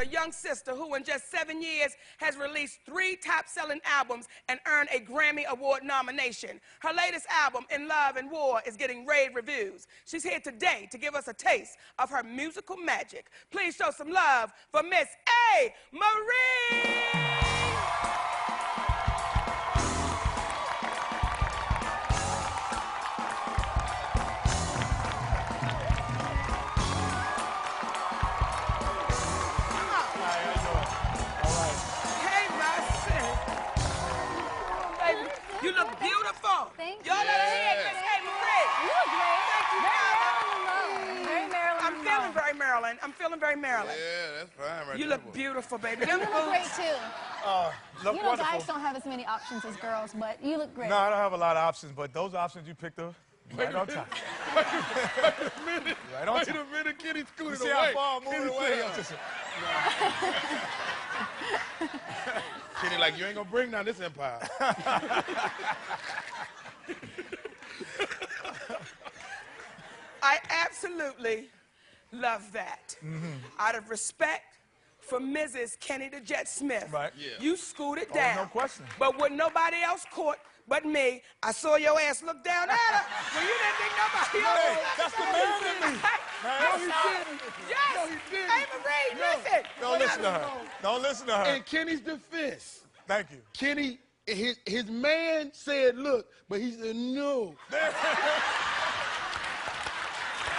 a young sister who in just 7 years has released 3 top-selling albums and earned a Grammy Award nomination. Her latest album, In Love and War, is getting rave reviews. She's here today to give us a taste of her musical magic. Please show some love for Miss Ameriie! You look beautiful. Thank you. Y'all let her hear Miss Ameriie. You look great. Thank you, Very Maryland. Very Maryland. I'm feeling very Maryland. I'm feeling very Maryland. Yeah, that's fine right You there, look boy. beautiful, baby. You look great, too. Look You know, wonderful. guys don't have as many options as girls, but you look great. No, I don't have a lot of options, but those options you picked up, right on time. Wait a minute. Right on time. Wait a minute, Kenny You scooted see away. how far I'm moving away? Kenny like, you ain't gonna bring down this empire. I absolutely love that. Out of respect for Mrs. Kenny the Jet Smith, Right. Yeah. you scooted Oh, down. no question. But when nobody else caught but me, I saw your ass look down at her when you didn't think nobody else. Hey, that's the man in me. No, he didn't. Yes. No, he didn't. Hey, Marie, listen. Don't listen to her. Don't listen to her. In Kenny's defense, Thank you. Kenny, his man said, look, but he said, no.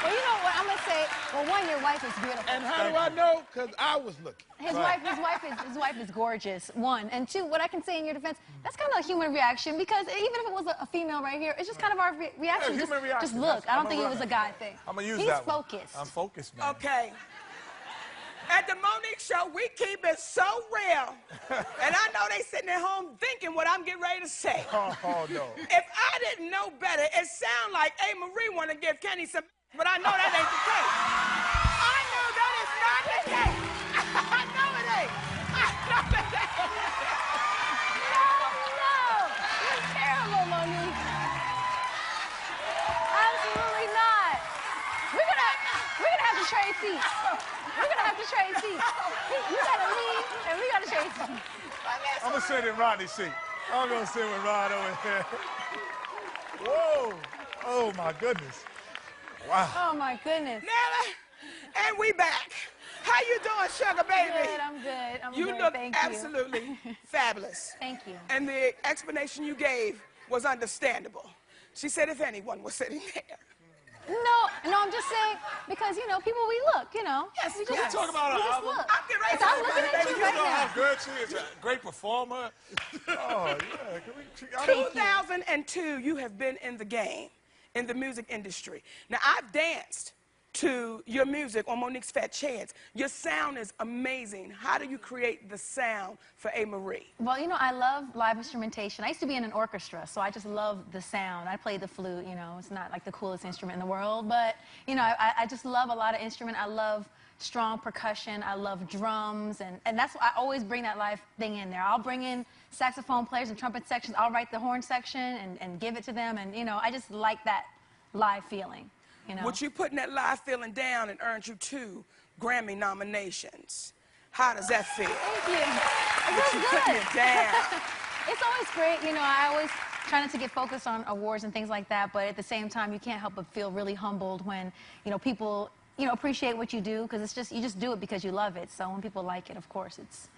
Well, you know what? I'm going to say, well, one, your wife is beautiful. And how do I know? Because I was looking. His wife is gorgeous, one. And two, what I can say in your defense, that's kind of a human reaction because even if it was a female right here, it's just kind of our reaction. Yeah, human reaction. Just look. I don't I'm think it gonna was a guy thing. I'm going to use He's that one. focused. I'm focused, man. Okay. At the Monique Show, we keep it so real. And I know they sitting at home thinking what I'm getting ready to say. Oh, no. If I didn't know better, it sounds like Ameriie want to give Kenny some, but I know that ain't the case. I know that is not the case. I know it ain't. I know it ain't. No. You're terrible, Monique. Absolutely not. We're gonna have to trade seats. We're gonna have to trade seats. You gotta leave, and we gotta trade seats. I'm going to sit in Rodney's seat. I'm going to sit with Rod over here. Whoa. Oh, my goodness. Wow. Oh my goodness. Nella, and we back. How you doing, sugar baby? Good, I'm good. I'm You good. look Thank absolutely fabulous. Thank you. And the explanation you gave was understandable. She said if anyone was sitting there. No, I'm just saying because you know people we look, you know. Yes, we can just, we talk about her we just album? look. I'm getting ready to I'm talk looking about at it, you baby. right You know how now. good she is, a great performer. Oh, yeah. Can we, 2002, you have been in the game, in the music industry. Now, I've danced to your music on Monique's Fat Chance. Your sound is amazing. How do you create the sound for Ameriie? Well, you know, I love live instrumentation. I used to be in an orchestra, so I just love the sound. I play the flute, you know. It's not like the coolest instrument in the world, but, you know, I just love a lot of instrument. I love strong percussion. I love drums, and that's why I always bring that live thing in there. I'll bring in saxophone players and trumpet sections. I'll write the horn section and give it to them, and, you know, I just like that live feeling. You know? With you putting that live feeling down and earned you 2 Grammy nominations. How does that feel? Thank you. It With feels you good. putting it down. It's always great. You know, I always try not to get focused on awards and things like that, but at the same time, you can't help but feel really humbled when, you know, people, you know, appreciate what you do because it's just, you just do it because you love it. So when people like it, of course, it's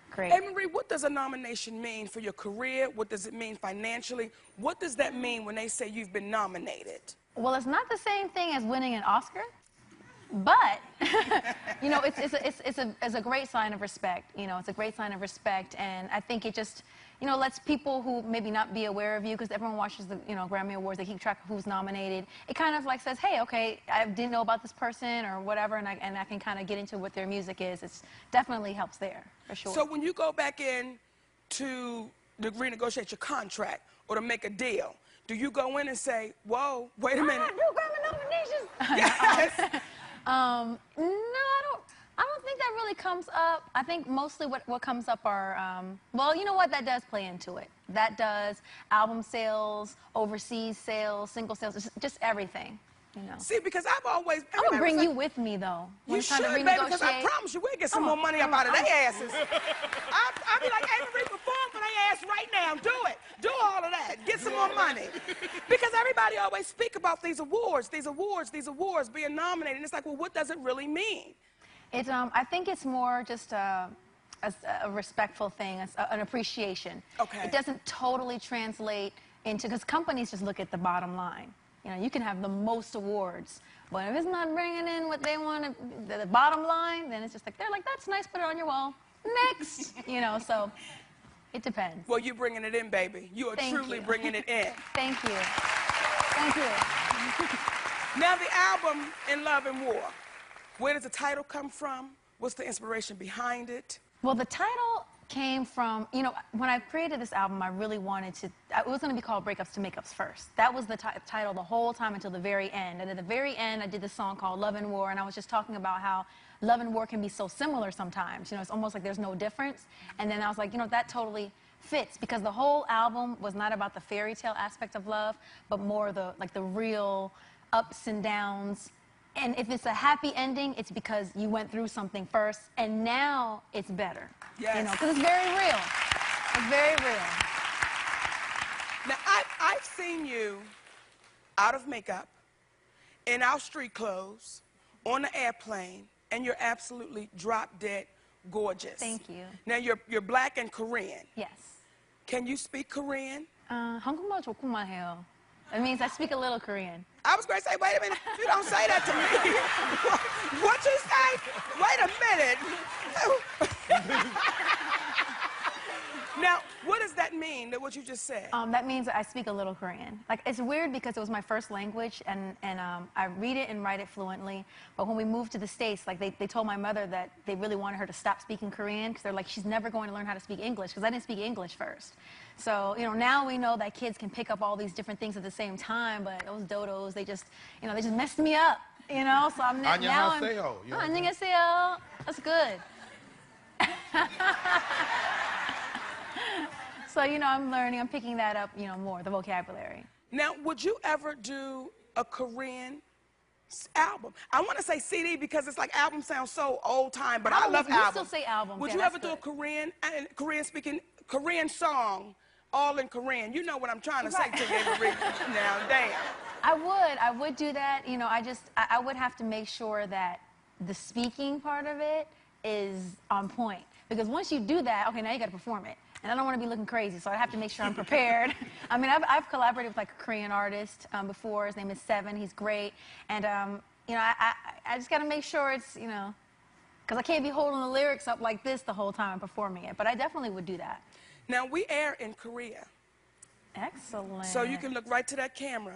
great. Ameriie, what does a nomination mean for your career? What does it mean financially? What does that mean when they say you've been nominated? Well, it's not the same thing as winning an Oscar, but, you know, it's a great sign of respect. You know, it's a great sign of respect, and I think it just, you know, lets people who maybe not be aware of you, because everyone watches the, you know, Grammy Awards, they keep track of who's nominated. It kind of like says, hey, okay, I didn't know about this person or whatever, and I can kind of get into what their music is. It definitely helps there, for sure. So when you go back in to renegotiate your contract or to make a deal, do you go in and say, whoa, wait a minute? I do Grammy nominations. Yes. No, I don't think that really comes up. I think mostly what comes up are, well, you know what, that does play into it. That does album sales, overseas sales, single sales, just everything. you know. See, because I've always... I'm going to bring was you like, with me, though. You should, baby, because I promise you we'll get some more money up out of their asses. I'll be like, hey, Marie, perform for their ass right now. Do it. Do all of that. Get some more money. Because everybody always speak about these awards being nominated. And it's like, well, what does it really mean? It's, I think it's more just a respectful thing, an appreciation. Okay. It doesn't totally translate into, because companies just look at the bottom line. You know, you can have the most awards, but if it's not bringing in what they want, the bottom line, then it's just like, they're like, that's nice, put it on your wall. Next. You know, so it depends. Well, you're bringing it in, baby. You are truly bringing it in. Thank you. Thank you. Now, the album, In Love and War, where does the title come from? What's the inspiration behind it? Well, the title came from, you know, when I created this album, I really wanted to, it was going to be called Breakups to Makeups First. That was the title the whole time until the very end. And at the very end, I did this song called Love and War, and I was just talking about how love and war can be so similar sometimes. You know, it's almost like there's no difference. And then I was like, you know, that totally fits, because the whole album was not about the fairy tale aspect of love, but more the real ups and downs. And if it's a happy ending, it's because you went through something first, and now it's better. Yes. You know, because it's very real. It's very real. Now, I've seen you out of makeup, in our street clothes, on the airplane, and you're absolutely drop-dead gorgeous. Thank you. Now, you're black and Korean. Yes. Can you speak Korean? 한국말 조금만 해요. That means I speak a little Korean. I was going to say, wait a minute, you don't say that to me. What you say? Wait a minute. Now, what does that mean, what you just said? That means I speak a little Korean. Like, it's weird because it was my first language, and I read it and write it fluently. But when we moved to the States, like, they told my mother that they really wanted her to stop speaking Korean, because they're like, she's never going to learn how to speak English, because I didn't speak English first. So, you know, now we know that kids can pick up all these different things at the same time, but those dodos, they just messed me up, you know? So I'm now 안녕하세요. 안녕하세요. That's good. So, you know, I'm learning, I'm picking that up, you know, more, the vocabulary. Now, would you ever do a Korean album? I want to say CD because it's like album sounds so old time, but I love albums. You still say albums. Would yeah, you ever do good. a Korean song, all in Korean? You know what I'm trying to say to you, Marie. Now, damn. I would do that. You know, I would have to make sure that the speaking part of it is on point. Because once you do that, okay, now you got to perform it. And I don't want to be looking crazy, so I have to make sure I'm prepared. I mean, I've collaborated with like a Korean artist before. His name is Seven. He's great. And, you know, I just got to make sure it's, you know, because I can't be holding the lyrics up like this the whole time I'm performing it. But I definitely would do that. Now, we air in Korea. Excellent. So you can look right to that camera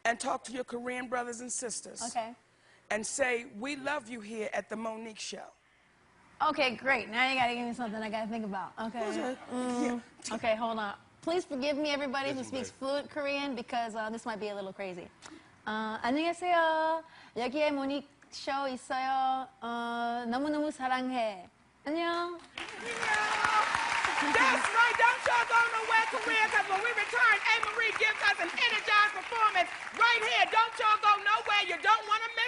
and talk to your Korean brothers and sisters. Okay. And say, we love you here at the Monique Show. Okay, great. Now you gotta give me something I gotta think about. Okay. Okay, hold on. Please forgive me, everybody who speaks fluent Korean, because this might be a little crazy. 안녕하세요. 여기에 모닉 쇼 있어요. 너무너무 사랑해. 안녕. That's right. Don't y'all go nowhere, Korea, because when we return, Ameriie gives us an energized performance right here. Don't y'all go nowhere. You don't want to miss